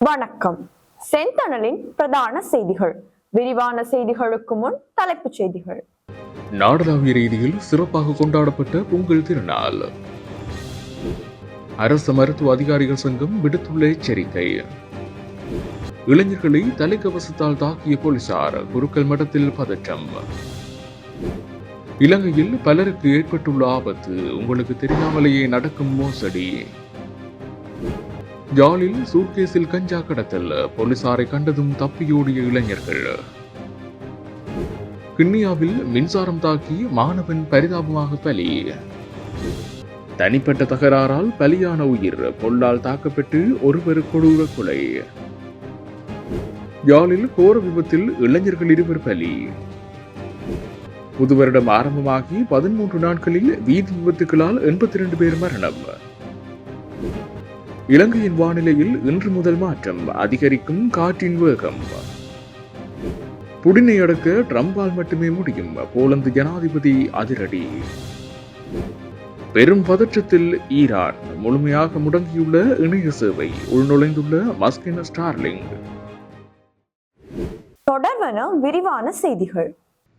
வணக்கம். செந்தணலின் பிரதான செய்திகள். விரிவான செய்திகளுக்கு முன் தலைப்புச் செய்திகள். நாடளாவிய ரீதியில் சிறப்பாக கொண்டாடப்பட்ட பொங்கல் திருநாள். அரசு மருத்துவ அதிகாரிகள் சங்கம் விடுத்துள்ள எச்சரிக்கை. இளைஞர்களை தலைக்கவசத்தால் தாக்கிய போலீசார், குருக்கள் மடத்தில் பதற்றம். இலங்கையில் பலருக்கு ஏற்பட்டுள்ள ஆபத்து, உங்களுக்கு தெரியாமலேயே நடக்கும் மோசடி. யாழில் சூட்கேஸில் கஞ்சா கடத்தல், போலீசாரை கண்டதும் தப்பியோடிய இளைஞர்கள். கிண்ணியாவில் மின்சாரம் தாக்கி மாணவன் பரிதாபமாக பலி. தனிப்பட்ட தகராறால் பலியான உயிர், பொல்லால் தாக்கப்பட்டு ஒருவர் கொடூர கொலை. யாழில் கோர விபத்தில் இளைஞர்கள் 2 பலி. புது வருடம் ஆரம்பமாகி 13 நாட்களில் வீதி விபத்துகளால் 82 பேர் மரணம். இலங்கையின் வானிலையில் இன்று முதல் மாற்றம், அதிகரிக்கும் காற்றின் வேகம். புடினை அடக்க ட்ரம்பால் மட்டுமே முடியும், போலந்து ஜனாதிபதி அதிரடி. பெரும் பதற்றத்தில் ஈரான், முழுமையாக முடங்கியுள்ள இணைய சேவை, உள்நுழைந்துள்ள மஸ்கின் ஸ்டார்லிங். தொடர்வன விரிவான செய்திகள்.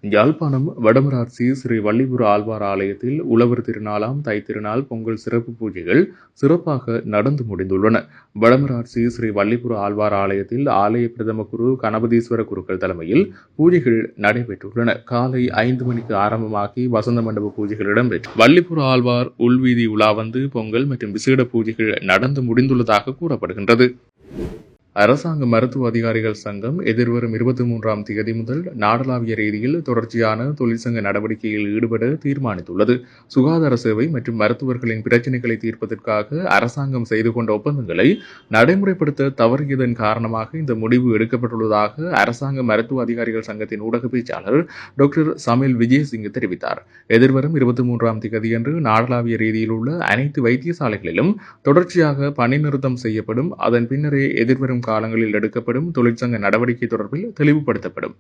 யாழ்ப்பாணம் வடமராட்சி ஸ்ரீ வள்ளிபுர ஆழ்வார் ஆலயத்தில் உழவர் திருநாளாம் தை திருநாள் பொங்கல் சிறப்பு பூஜைகள் சிறப்பாக நடந்து முடிந்துள்ளன. வடமராட்சி ஸ்ரீ வள்ளிபுர ஆழ்வார் ஆலயத்தில் ஆலய பிரதம குரு கணபதீஸ்வர குருக்கள் தலைமையில் பூஜைகள் நடைபெற்றுள்ளன. காலை 5 மணிக்கு ஆரம்பமாகி வசந்த மண்டப பூஜைகள் இடம்பெற்று வள்ளிபுர ஆழ்வார் உள்வீதி உலா வந்து பொங்கல் மற்றும் விசேட பூஜைகள் நடந்து முடிந்துள்ளதாக கூறப்படுகின்றது. அரசாங்க மருத்துவ அதிகாரிகள் சங்கம் எதிர்வரும் 23ஆம் தேதி முதல் நாடளாவிய ரீதியில் தொடர்ச்சியான தொழிற்சங்க நடவடிக்கையில் ஈடுபட தீர்மானித்துள்ளது. சுகாதார சேவை மற்றும் மருத்துவர்களின் பிரச்சினைகளை தீர்ப்பதற்காக அரசாங்கம் செய்து கொண்ட ஒப்பந்தங்களை நடைமுறைப்படுத்த தவறியதன் காரணமாக இந்த முடிவு எடுக்கப்பட்டுள்ளதாக அரசாங்க மருத்துவ அதிகாரிகள் சங்கத்தின் ஊடக பேச்சாளர் டாக்டர் சமில் விஜயசிங் தெரிவித்தார். எதிர்வரும் 23ஆம் தேதியன்று நாடளாவிய ரீதியில் உள்ள அனைத்து வைத்தியசாலைகளிலும் தொடர்ச்சியாக பணி நிறுத்தம் செய்யப்படும். அதன் பின்னரே எதிர்வரும் காலங்களில் எடுக்கப்படும் தொழிற்சங்க நடவடிக்கை தொடர்பில் தெளிவுபடுத்தப்படும்.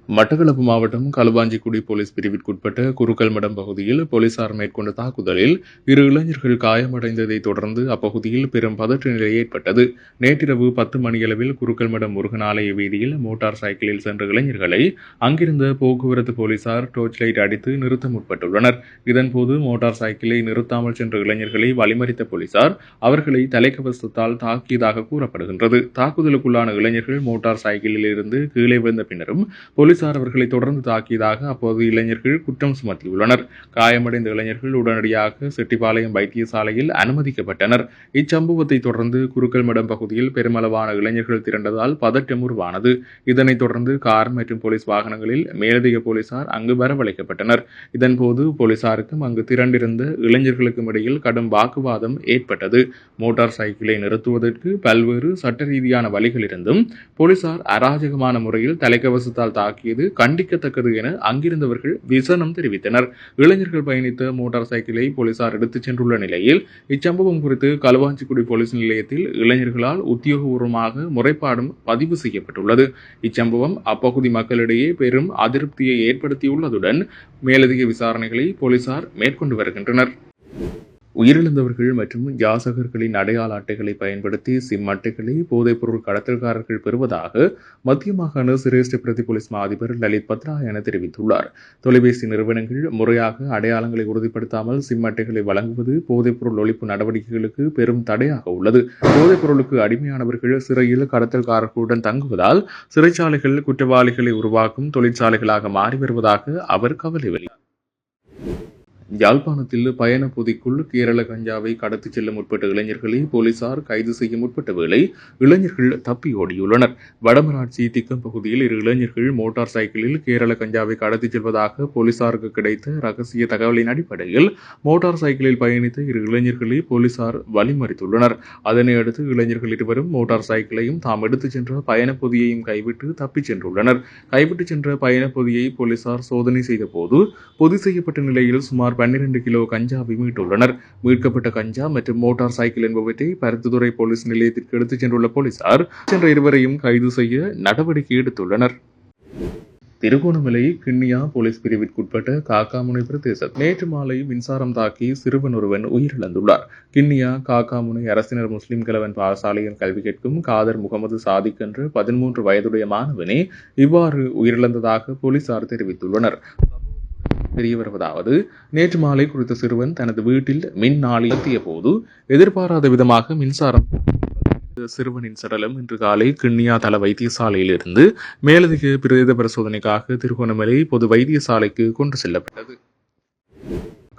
மட்டக்களப்பு மாவட்டம் களுவாஞ்சிக்குடி போலீஸ் பிரிவிற்குட்பட்ட குருக்கள் மடம் பகுதியில் போலீசார் மேற்கொண்ட தாக்குதலில் 2 இளைஞர்கள் காயமடைந்ததை தொடர்ந்து அப்பகுதியில் பெரும் பதற்ற நிலை ஏற்பட்டது. நேற்றிரவு 10 மணியளவில் குருக்கள் மடம் முருகன் ஆலய வீதியில் மோட்டார் சைக்கிளில் சென்ற இளைஞர்களை அங்கிருந்த போக்குவரத்து போலீசார் டோர்ச் லைட் அடித்து நிறுத்த முற்பட்டுள்ளனர். இதன்போது மோட்டார் சைக்கிளை நிறுத்தாமல் சென்ற இளைஞர்களை வழிமறித்த போலீசார் அவர்களை தலைக்கவசத்தால் தாக்கியதாக கூறப்படுகின்றது. தாக்குதலுக்குள்ளான இளைஞர்கள் மோட்டார் சைக்கிளில் இருந்து கீழே விழுந்த பின்னரும் போலீசார் அவர்களை தொடர்ந்து தாக்கியதாக அப்போது இளைஞர்கள் குற்றம் சுமத்தியுள்ளனர். காயமடைந்த இளைஞர்கள் உடனடியாக செட்டிப்பாளையம் வைத்தியசாலையில் அனுமதிக்கப்பட்டனர். இச்சம்பவத்தை தொடர்ந்து குருக்கள் மடம் பகுதியில் பெருமளவான இளைஞர்கள் திரண்டதால் பதற்றம் உருவானது. இதனைத் தொடர்ந்து கார் மற்றும் போலீஸ் வாகனங்களில் மேலதிக போலீசார் அங்கு வரவழைக்கப்பட்டனர். இதன்போது போலீசாருக்கும் அங்கு திரண்டிருந்த இளைஞர்களுக்கும் இடையில் கடும் வாக்குவாதம் ஏற்பட்டது. மோட்டார் சைக்கிளை நிறுத்துவதற்கு பல்வேறு சட்ட ரீதியான வழிகள் இருந்தும் போலீசார் அராஜகமான முறையில் தலைக்கவசத்தால் தாக்கி கண்டிக்கத்தக்கது என அங்கிருந்தவர்கள் விசனம் தெரிவித்தனர். இளைஞர்கள் பயணித்த மோட்டார் சைக்கிளை போலீசார் எடுத்துச் சென்றுள்ள நிலையில் இச்சம்பவம் குறித்து களுவாஞ்சிக்குடி போலீஸ் நிலையத்தில் இளைஞர்களால் உத்தியோகபூர்வமாக முறைப்பாடும் பதிவு செய்யப்பட்டுள்ளது. இச்சம்பவம் அப்பகுதி மக்களிடையே பெரும் அதிருப்தியை ஏற்படுத்தியுள்ளதுடன் மேலதிக விசாரணைகளை போலீசார் மேற்கொண்டு வருகின்றனர். உயிரிழந்தவர்கள் மற்றும் யாசகர்களின் அடையாள அட்டைகளை பயன்படுத்தி சிம் அட்டைகளை போதைப்பொருள் கடத்தல்காரர்கள் பெறுவதாக மத்திய மாகாண சிரேஷ்ட பிரதி போலீஸ் மா அதிபர் லலித் பத்ரா என தெரிவித்துள்ளார். தொலைபேசி நிறுவனங்கள் முறையாக அடையாளங்களை உறுதிப்படுத்தாமல் சிம் அட்டைகளை வழங்குவது போதைப்பொருள் ஒழிப்பு நடவடிக்கைகளுக்கு பெரும் தடையாக உள்ளது. போதைப்பொருளுக்கு அடிமையானவர்கள் சிறையில் கடத்தல்காரர்களுடன் தங்குவதால் சிறைச்சாலைகள் குற்றவாளிகளை உருவாக்கும் தொழிற்சாலைகளாக மாறி வருவதாக அவர் கவலை வெளியிட்டார். யாழ்ப்பாணத்தில் பயண பொதிக்குள் கேரள கஞ்சாவை கடத்திச் செல்ல முற்பட்ட இளைஞர்களை போலீசார் கைது செய்ய முற்பட்ட வேளை இளைஞர்கள் தப்பி ஓடியுள்ளனர். வடமராட்சி திக்கம் பகுதியில் 2 இளைஞர்கள் மோட்டார் சைக்கிளில் கேரள கஞ்சாவை கடத்திச் செல்வதாக போலீசாருக்கு கிடைத்த ரகசிய தகவலின் அடிப்படையில் மோட்டார் சைக்கிளில் பயணித்த 2 இளைஞர்களை போலீசார் வழிமறித்துள்ளனர். அதனை அடுத்து இளைஞர்கள் 2 மோட்டார் சைக்கிளையும் தாம் எடுத்துச் சென்ற பயண பொதியையும் கைவிட்டு தப்பிச் சென்றுள்ளனர். கைவிட்டு சென்ற பயண பொதியை போலீசார் சோதனை செய்த போது பொதி செய்யப்பட்ட நிலையில் சுமார் 12 கிலோ கஞ்சாவை மீட்டுள்ளனர். மீட்கப்பட்ட கஞ்சா மற்றும் மோட்டார் சைக்கிள் என்பவற்றை பருத்தித்துறை போலீஸ் நிலையத்திற்கு எடுத்துச் சென்றுள்ள போலீசார் சென்ற 2 கைது செய்ய நடவடிக்கை எடுத்துள்ளனர். திருகோணமலை கிண்ணியா போலீஸ் பிரிவிற்குட்பட்ட காக்காமுனை பிரதேசத்தில் நேற்று மாலை மின்சாரம் தாக்கி சிறுவன் ஒருவன் உயிரிழந்துள்ளார். கிண்ணியா காக்காமுனை அரசினர் முஸ்லிம் கலவன் பாடசாலையில் கல்வி கேட்கும் காதர் முகமது சாதிக் என்ற 13 வயதுடைய மாணவனே இவ்வாறு உயிரிழந்ததாக போலீசார் தெரிவித்துள்ளனர். தெரிய வருவதாவது, நேற்று மாலை குறித்த சிறுவன் தனது வீட்டில் மின் நாளி ஏற்றிய போது எதிர்பாராத விதமாக மின்சாரம் சிறுவனின் சடலம் இன்று காலை கிண்ணியா தள வைத்தியசாலையில் இருந்து மேலதிக பிரேத பரிசோதனைக்காக திருகோணமலை பொது வைத்தியசாலைக்கு கொண்டு செல்லப்பட்டது.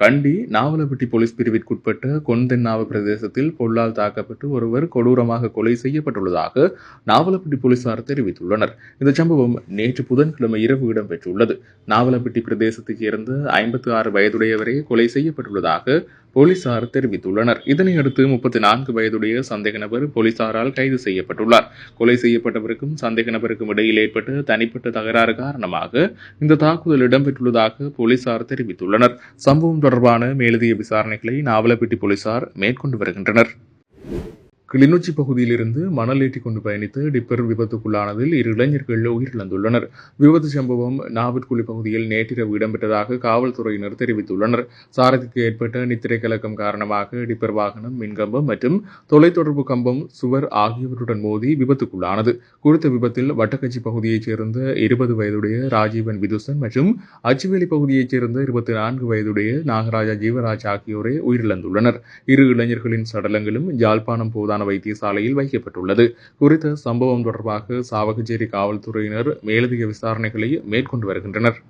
கண்டி நாவலப்பட்டி போலீஸ் பிரிவிற்குட்பட்ட கொந்தென்னாவ பிரதேசத்தில் பொல்லால் தாக்கப்பட்டு ஒருவர் கொடூரமாக கொலை செய்யப்பட்டுள்ளதாக நாவலப்பட்டி போலீசார் தெரிவித்துள்ளனர். இந்த சம்பவம் நேற்று புதன்கிழமை இரவு இடம்பெற்றுள்ளது. நாவலப்பட்டி பிரதேசத்தைச் சேர்ந்த 56 வயதுடையவரே கொலை செய்யப்பட்டுள்ளதாக போலீசார் தெரிவித்துள்ளனர். இதனையடுத்து 34 வயதுடைய சந்தேக நபர் போலீசாரால் கைது செய்யப்பட்டுள்ளார். கொலை செய்யப்பட்டவருக்கும் சந்தேக நபருக்கும் இடையில் ஏற்பட்ட தனிப்பட்ட தகராறு காரணமாக இந்த தாக்குதல் இடம்பெற்றுள்ளதாக போலீசார் தெரிவித்துள்ளனர். சம்பவம் தொடர்பான மேலதிக விசாரணைகளை நாவலப்பட்டி போலீசார் மேற்கொண்டு வருகின்றனர். கிளிநொச்சி பகுதியில் இருந்து மணல் ஏற்றிக் கொண்டு பயணித்த டிப்பர் விபத்துக்குள்ளானதில் 2 இளைஞர்கள் உயிரிழந்துள்ளனர். விபத்து சம்பவம் நாவற்குழி பகுதியில் நேற்றிரவு இடம்பெற்றதாக காவல்துறையினர் தெரிவித்துள்ளனர். சாரதிக்கு ஏற்பட்ட நித்திரை கலக்கம் காரணமாக டிப்பர் வாகனம் மின்கம்பம் மற்றும் தொலைத்தொடர்பு கம்பம் சுவர் ஆகியவற்றுடன் மோதி விபத்துக்குள்ளானது. குறித்த விபத்தில் வட்டக்கச்சி பகுதியைச் சேர்ந்த 20 வயதுடைய ராஜீவன் விதுசன் மற்றும் அச்சுவேலி பகுதியைச் சேர்ந்த 24 வயதுடைய நாகராஜா ஜீவராஜ் ஆகியோரே உயிரிழந்துள்ளனர். 2 இளைஞர்களின் சடலங்களும் யாழ்ப்பாணம் போதான வைத்தியசாலையில் வைக்கப்பட்டுள்ளது. குறித்த சம்பவம் தொடர்பாக சாவகச்சேரி காவல்துறையினர் மேலதிக விசாரணைகளை மேற்கொண்டு வருகின்றனர்.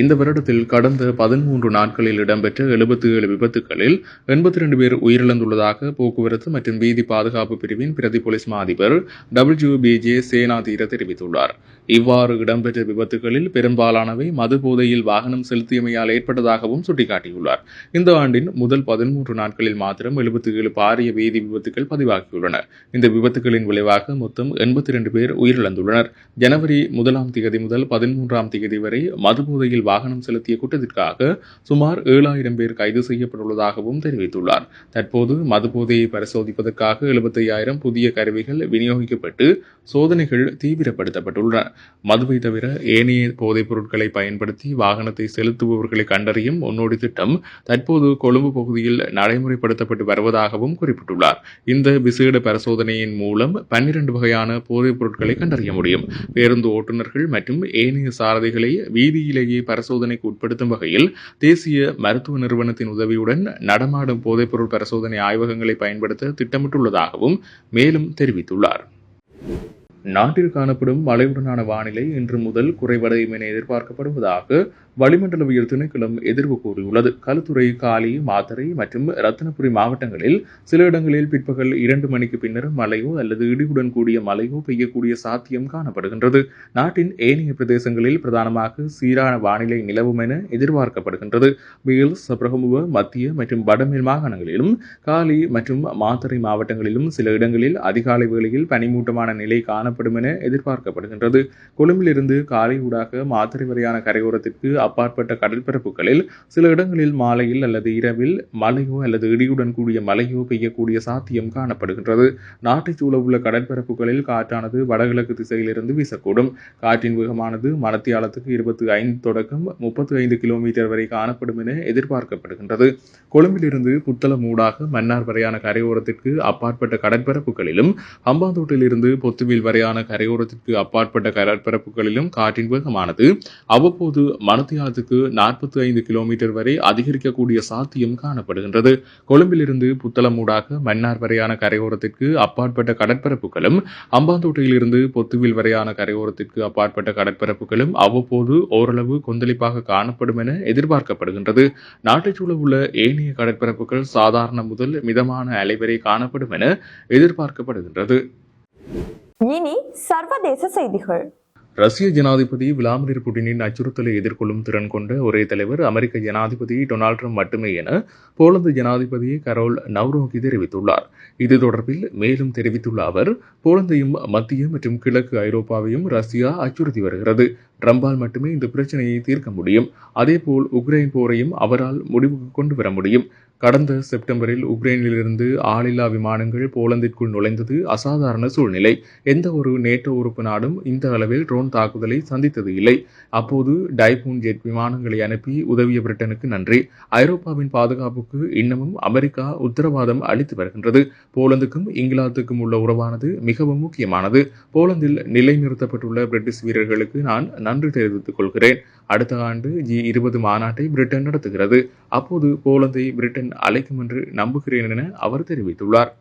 இந்த வருடத்தில் கடந்த 13 நாட்களில் இடம்பெற்ற 77 விபத்துகளில் 82 பேர் உயிரிழந்துள்ளதாக போக்குவரத்து மற்றும் வீதி பாதுகாப்பு பிரிவின் பிரதி போலீஸ் மா அதிபர் WBJ சேனாதீர தெரிவித்துள்ளார். இவ்வாறு இடம்பெற்ற விபத்துகளில் பெரும்பாலானவை மது போதையில் வாகனம் செலுத்தியமையால் ஏற்பட்டதாகவும் சுட்டிக்காட்டியுள்ளார். இந்த ஆண்டின் முதல் 13 நாட்களில் மாத்திரம் 77 பாரிய வீதி விபத்துகள் பதிவாகியுள்ளன. இந்த விபத்துகளின் விளைவாக மொத்தம் 82 பேர் உயிரிழந்துள்ளனர். ஜனவரி 1ஆம் தேதி முதல் 13ஆம் தேதி வரை மது போதையில் வாகனம் செலுத்திய குற்றத்திற்காக சுமார் 7000 பேர் கைது செய்யப்பட்டுள்ளதாகவும் தெரிவித்துள்ளார். தற்போது மது போதையை பரிசோதிப்பதற்காக 75,000 புதிய கருவிகள் விநியோகிக்கப்பட்டு சோதனைகள் தீவிரப்படுத்தப்பட்டுள்ளன. மதுவை தவிர ஏனைய போதைப் பொருட்களை பயன்படுத்தி வாகனத்தை செலுத்துபவர்களை கண்டறியும் முன்னோடி திட்டம் தற்போது கொழும்பு பகுதியில் நடைமுறைப்படுத்தப்பட்டு வருவதாகவும் குறிப்பிட்டுள்ளார். இந்த விசேட பரிசோதனையின் மூலம் 12 வகையான போதைப் பொருட்களை கண்டறிய முடியும். பேருந்து ஓட்டுநர்கள் மற்றும் ஏனைய சாரதிகளை வீதியிலேயே பரிசோதனைக்கு உட்படுத்தும் வகையில் தேசிய மருத்துவ நிறுவனத்தின் உதவியுடன் நடமாடும் போதைப்பொருள் பரிசோதனை ஆய்வகங்களை பயன்படுத்த திட்டமிட்டுள்ளதாகவும் மேலும் தெரிவித்துள்ளார். நாட்டில் காணப்படும் மழையுடனான வானிலை இன்று முதல் குறைவடையும் என எதிர்பார்க்கப்படுவதாக வளிமண்டலவியல் திணைக்களம் எதிர்வு கூறியுள்ளது. களுத்துறை, காலி, மாத்தறை மற்றும் ரத்தினபுரி மாவட்டங்களில் சில இடங்களில் பிற்பகல் 2 மணிக்கு பின்னர் மழையோ அல்லது இடியுடன் கூடிய மழையோ பெய்யக்கூடிய சாத்தியம் காணப்படுகின்றது. நாட்டின் ஏனைய பிரதேசங்களில் பிரதானமாக சீரான வானிலை நிலவும் என எதிர்பார்க்கப்படுகின்றது. வேல்ஸ், சப்ரகமுவ, மத்திய மற்றும் வடமேல் மாகாணங்களிலும் காலி மற்றும் மாத்தறை மாவட்டங்களிலும் சில இடங்களில் அதிகாலை வேளையில் பனிமூட்டமான நிலை காணப்படும் என எதிர்பார்க்கப்படுகின்றது. கொழும்பிலிருந்து காலை ஊடாக மாத்தறை வரையான கரையோரத்திற்கு அப்பாற்பட்ட கடற்பரப்புகளில் சில இடங்களில் மாலையில் அல்லது இரவில் மழையோ அல்லது இடியுடன் கூடிய மழையோ பெய்யக்கூடிய சாத்தியம் காணப்படுகின்றது. நாட்டை சூழவுள்ள கடற்பரப்புகளில் காற்றானது வடகிழக்கு திசையிலிருந்து வீசக்கூடும். காற்றின் வேகமானது மணத்தியாலத்துக்கு 25 தொடக்கம் 35 கிலோமீட்டர் வரை காணப்படும் என எதிர்பார்க்கப்படுகின்றது. கொழும்பிலிருந்து புத்தளம் ஊடாக மன்னார் வரையான கரையோரத்திற்கு அப்பாற்பட்ட கடற்பரப்புகளிலும் ஹம்பாந்தோட்டிலிருந்து பொத்துவில் வரையான கரையோரத்திற்கு அப்பாற்பட்ட கடற்பரப்புகளிலும் காற்றின் வேகமானது அவ்வப்போது மணத்தியாலத்துக்கு 45 கிலோமீட்டர் வரை அதிகரிக்கக்கூடிய சாத்தியம் காணப்படுகின்றது. கொழும்பிலிருந்து புத்தளம் ஊடாக மன்னார் வரையான கரையோரத்திற்கு அப்பாற்பட்ட கடற்பரப்புகளும் ஹம்பாந்தோட்டையிலிருந்து பொத்துவில் வரையான கரையோரத்திற்கு அப்பாற்பட்ட கடற்பரப்புகளும் அவ்வப்போது ஓரளவு கொந்தளிப்பாக காணப்படும் என எதிர்பார்க்கப்படுகின்றது. நாட்டைச் சூழவுள்ள ஏனைய கடற்பரப்புகள் சாதாரண முதல் மிதமான அலைவரை காணப்படும் என எதிர்பார்க்கப்படுகின்றது. இனி சர்வதேச செய்திகள். ரஷ்ய ஜனாதிபதி விளாடிமிர் புட்டினின் அச்சுறுத்தலை எதிர்கொள்ளும் திறன் கொண்ட ஒரே தலைவர் அமெரிக்க ஜனாதிபதி டொனால்ட் ட்ரம்ப் மட்டுமே என போலந்து ஜனாதிபதி கரோல் நவ்ரோக்கி தெரிவித்துள்ளார். இது தொடர்பில் மேலும் தெரிவித்துள்ள அவர், போலந்தையும் மத்திய மற்றும் கிழக்கு ஐரோப்பாவையும் ரஷ்யா அச்சுறுத்தி வருகிறது. ட்ரம்பால் மட்டுமே இந்த பிரச்சனையை தீர்க்க முடியும். அதேபோல் உக்ரைன் போரையும் அவரால் முடிவுக்கு கொண்டு வர முடியும். கடந்த செப்டம்பரில் உக்ரைனிலிருந்து ஆளில்லா விமானங்கள் போலந்திற்குள் நுழைந்தது அசாதாரண சூழ்நிலை. எந்த ஒரு நேட்டோ உறுப்பு நாடும் இந்த அளவில் ட்ரோன் தாக்குதலை சந்தித்தது இல்லை. அப்போது டைபூன் ஜெட் விமானங்களை அனுப்பி உதவிய பிரிட்டனுக்கு நன்றி. ஐரோப்பாவின் பாதுகாப்புக்கு இன்னமும் அமெரிக்கா உத்தரவாதம் அளித்து வருகின்றது. போலந்துக்கும் இங்கிலாந்துக்கும் உள்ள உறவானது மிகவும் முக்கியமானது. போலந்தில் நிலைநிறுத்தப்பட்டுள்ள பிரிட்டிஷ் வீரர்களுக்கு நான் நன்றி தெரிவித்துக் கொள்கிறேன். அடுத்த ஆண்டு G20 மாநாட்டை பிரிட்டன் நடத்துகிறது. அப்போது போலந்தை பிரிட்டன் அழைக்கும் என்று நம்புகிறேன் என அவர் தெரிவித்துள்ளார்.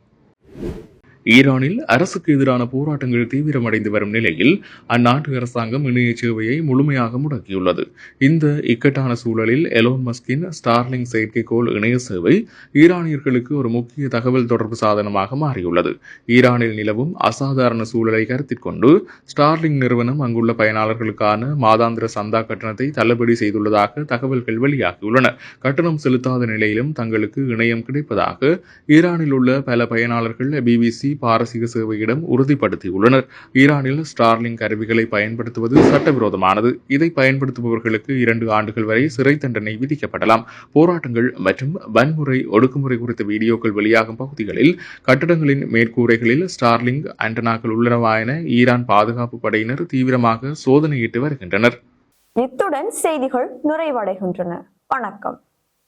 ஈரானில் அரசுக்கு எதிரான போராட்டங்கள் தீவிரமடைந்து வரும் நிலையில் அந்நாட்டு அரசாங்கம் இணைய சேவையை முழுமையாக முடக்கியுள்ளது. இந்த இக்கட்டான சூழலில் எலோன் மஸ்கின் ஸ்டார்லிங் செயற்கைக்கோள் இணைய சேவை ஈரானியர்களுக்கு ஒரு முக்கிய தகவல் தொடர்பு சாதனமாக மாறியுள்ளது. ஈரானில் நிலவும் அசாதாரண சூழலை கருத்தில் கொண்டு ஸ்டார்லிங் நிறுவனம் அங்குள்ள பயனாளர்களுக்கான மாதாந்திர சந்தா கட்டணத்தை தள்ளுபடி செய்துள்ளதாக தகவல்கள் வெளியாகியுள்ளன. கட்டணம் செலுத்தாத நிலையிலும் தங்களுக்கு இணையம் கிடைப்பதாக ஈரானில் உள்ள பல பயனாளர்கள் BBC பாரசீக சேவையிடம் உறுதிப்படுத்தியுள்ளனர். ஈரானில் ஸ்டார்லிங் கருவிகளை பயன்படுத்துவது சட்டவிரோதமானது. இதை பயன்படுத்துபவர்களுக்கு 2 ஆண்டுகள் வரை சிறை தண்டனை விதிக்கப்படலாம். போராட்டங்கள் மற்றும் வன்முறை ஒடுக்குமுறை குறித்த வீடியோக்கள் வெளியாகும் பகுதிகளில் கட்டடங்களின் மேற்கூரைகளில் ஸ்டார்லிங் ஆண்டனாக்கள் உள்ளனவா என ஈரான் பாதுகாப்பு படையினர் தீவிரமாக சோதனையிட்டு வருகின்றனர். இத்துடன் செய்திகள் நிறைவடைகின்றன. வணக்கம்.